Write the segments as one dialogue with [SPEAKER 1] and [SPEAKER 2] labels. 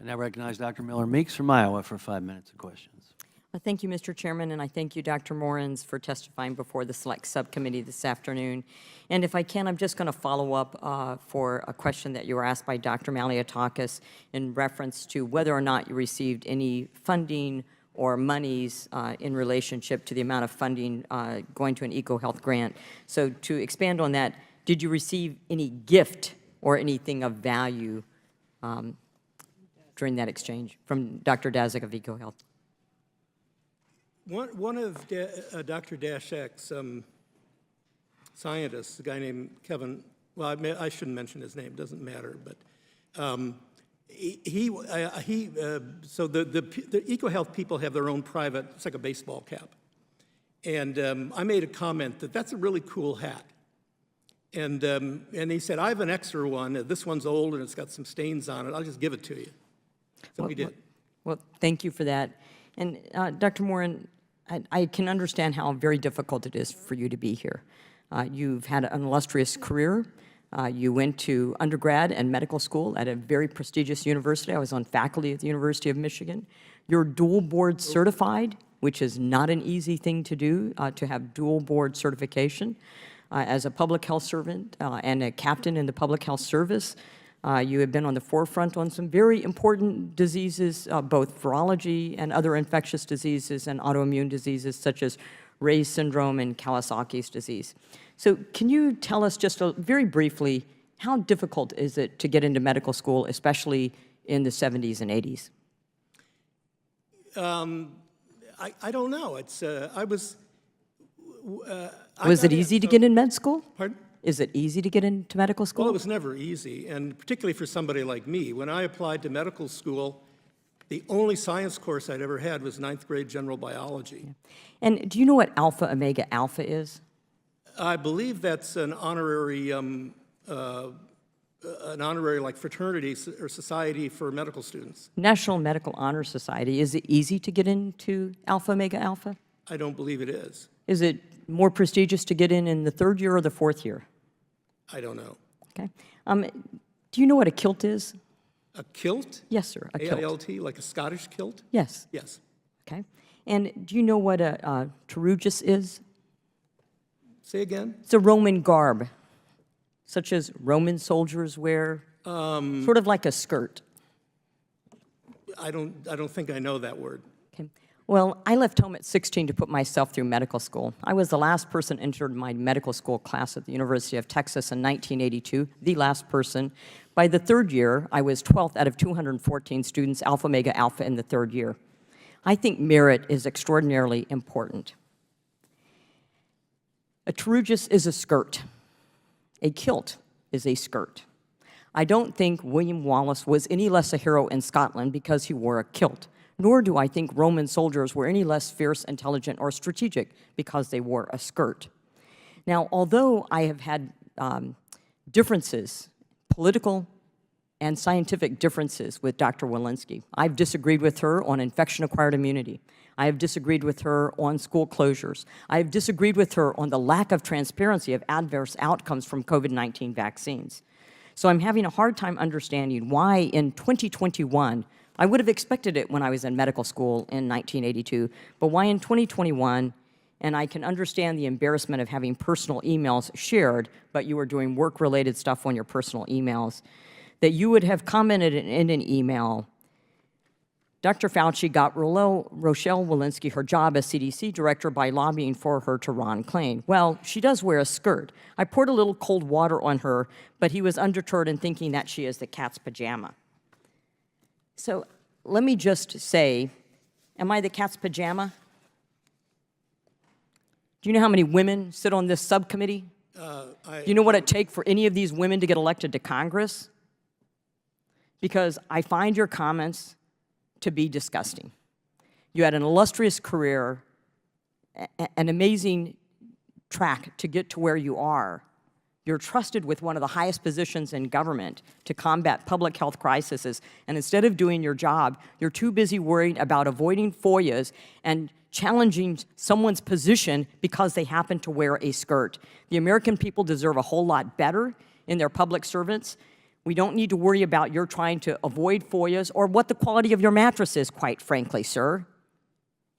[SPEAKER 1] now recognize Dr. Miller-Meeks from Iowa for 5 minutes of questions.
[SPEAKER 2] Thank you, Mr. Chairman, and I thank you, Dr. Morens, for testifying before the Select Subcommittee this afternoon. And if I can, I'm just going to follow up for a question that you were asked by Dr. Malliotakis in reference to whether or not you received any funding or monies in relationship to the amount of funding going to an EcoHealth grant. So to expand on that, did you receive any gift or anything of value during that exchange from Dr. Daszak of EcoHealth?
[SPEAKER 3] One of Dr. Daszak's scientists, a guy named Kevin, well, I shouldn't mention his name, doesn't matter, but so the EcoHealth people have their own private, it's like a baseball cap. And I made a comment that that's a really cool hat. And he said, I have an extra one. This one's old and it's got some stains on it. I'll just give it to you. So we did.
[SPEAKER 2] Well, thank you for that. And Dr. Morin, I can understand how very difficult it is for you to be here. You've had an illustrious career. You went to undergrad and medical school at a very prestigious university. I was on faculty at the University of Michigan. You're dual board certified, which is not an easy thing to do, to have dual board certification. As a public health servant and a captain in the public health service, you have been on the forefront on some very important diseases, both virology and other infectious diseases and autoimmune diseases such as Ray's syndrome and Kawasaki's disease. So can you tell us just very briefly, how difficult is it to get into medical school, especially in the 70s and 80s?
[SPEAKER 3] I don't know. It's,
[SPEAKER 2] was it easy to get in med school?
[SPEAKER 3] Pardon?
[SPEAKER 2] Is it easy to get into medical school?
[SPEAKER 3] Well, it was never easy, and particularly for somebody like me. When I applied to medical school, the only science course I'd ever had was 9th grade general biology.
[SPEAKER 2] Yeah. And do you know what alpha omega alpha is?
[SPEAKER 3] I believe that's an honorary like fraternity or society for medical students.
[SPEAKER 2] National Medical Honor Society. Is it easy to get into alpha omega alpha?
[SPEAKER 3] I don't believe it is.
[SPEAKER 2] Is it more prestigious to get in the 3rd year or the 4th year?
[SPEAKER 3] I don't know.
[SPEAKER 2] Okay. Do you know what a kilt is?
[SPEAKER 3] A kilt?
[SPEAKER 2] Yes, sir, a kilt.
[SPEAKER 3] A-I-L-T, like a Scottish kilt?
[SPEAKER 2] Yes.
[SPEAKER 3] Yes.
[SPEAKER 2] Okay. And do you know what a tarugus is?
[SPEAKER 3] Say again?
[SPEAKER 2] It's a Roman garb, such as Roman soldiers wear, sort of like a skirt.
[SPEAKER 3] I don't think I know that word.
[SPEAKER 2] Okay. Well, I left home at 16 to put myself through medical school. I was the last person entered my medical school class at the University of Texas in 1982, the last person. By the 3rd year, I was 12th out of 214 students, alpha, omega, alpha in the 3rd year. I think merit is extraordinarily important. A tarugus is a skirt. A kilt is a skirt. I don't think William Wallace was any less a hero in Scotland because he wore a kilt. Nor do I think Roman soldiers were any less fierce, intelligent, or strategic because they wore a skirt. Now, although I have had differences, political and scientific differences with Dr. Walensky, I've disagreed with her on infection-acquired immunity. I have disagreed with her on school closures. I have disagreed with her on the lack of transparency of adverse outcomes from COVID-19 vaccines. So I'm having a hard time understanding why in 2021, I would have expected it when I was in medical school in 1982, but why in 2021, and I can understand the embarrassment of having personal emails shared, but you were doing work-related stuff on your personal emails, that you would have commented in an email, Dr. Fauci got Rochelle Walensky her job as CDC director by lobbying for her to Ron Klain. Well, she does wear a skirt. I poured a little cold water on her, but he was undeterred in thinking that she is the cat's pajama. So let me just say, am I the cat's pajama? Do you know how many women sit on this subcommittee? Do you know what it takes for any of these women to get elected to Congress? Because I find your comments to be disgusting. You had an illustrious career, an amazing track to get to where you are. You're trusted with one of the highest positions in government to combat public health crises, and instead of doing your job, you're too busy worried about avoiding FOIAs and challenging someone's position because they happen to wear a skirt. The American people deserve a whole lot better in their public servants. We don't need to worry about your trying to avoid FOIAs or what the quality of your mattress is, quite frankly, sir.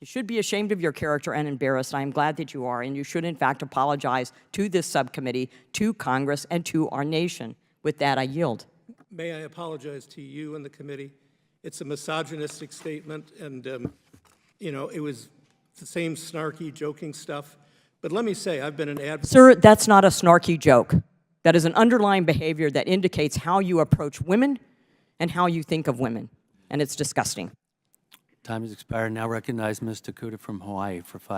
[SPEAKER 2] You should be ashamed of your character and embarrassed. I am glad that you are, and you should, in fact, apologize to this subcommittee, to Congress, and to our nation. With that, I yield.
[SPEAKER 3] May I apologize to you and the committee? It's a misogynistic statement, and, you know, it was the same snarky, joking stuff. But let me say, I've been an advocate.
[SPEAKER 2] Sir, that's not a snarky joke. That is an underlying behavior that indicates how you approach women and how you think of women, and it's disgusting.
[SPEAKER 1] Time has expired. Now recognize Ms. Takuda from Hawaii for 5